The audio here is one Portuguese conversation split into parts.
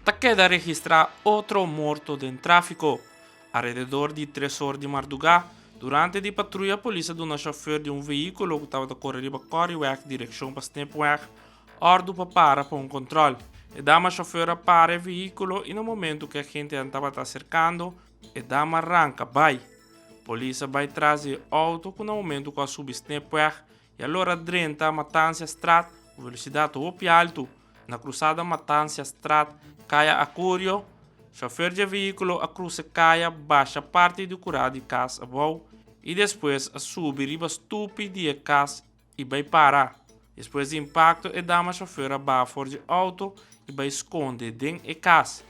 Ta queda registrar outro morto em tráfico. Alrededor de 3 horas de madrugada, durante a patrulha, a polícia do chauffeur de veículo que estava a correr para Corriweg, direção para Snipweg, ordo para um controle. E dama chauffeur para o veículo e no momento que a gente estava cercando, a dama arranca, vai. Polícia vai trazer o auto no momento que a sube Snipweg e allora drenta Matanza Strat, velocidade muito alto. Na cruzada Matanza Strat, caia a Curio, chauffeur de veículo a cruza caia baixa parte do curado de casa a voz e depois a sube riba estúpido de casa e vai parar. Depois do impacto, a dama chauffeur vai fora de auto e vai esconder dentro da casa.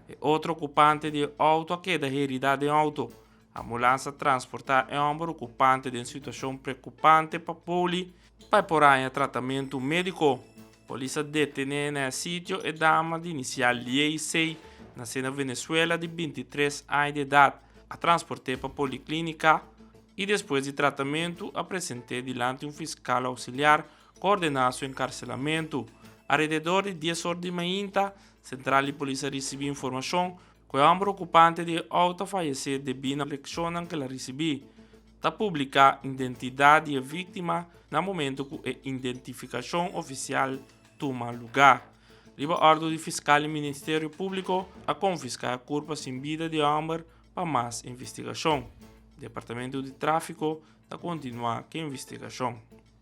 E outro ocupante do auto queda herida de auto. A ambulância transporta o homem ocupante em situação preocupante para poli para por em tratamento médico. Polícia detém no sítio a dama de inicial 16, nascida na Venezuela de 23 anos de idade, a transportei para a policlínica e depois de tratamento apresentei diante um fiscal auxiliar coordenado seu encarcelamento. Alrededor de 10 horas de manhã, a central de polícia recebeu informação que o homem ocupante de auto faleceu devido à leção que ela recebeu. Está publicada a identidade da vítima no momento que a identificação oficial toma lugar. Riba ordem do fiscal e Ministério Público a confiscar a culpa sem vida de homem para mais investigação. O Departamento de Tráfico está continuando com a investigação.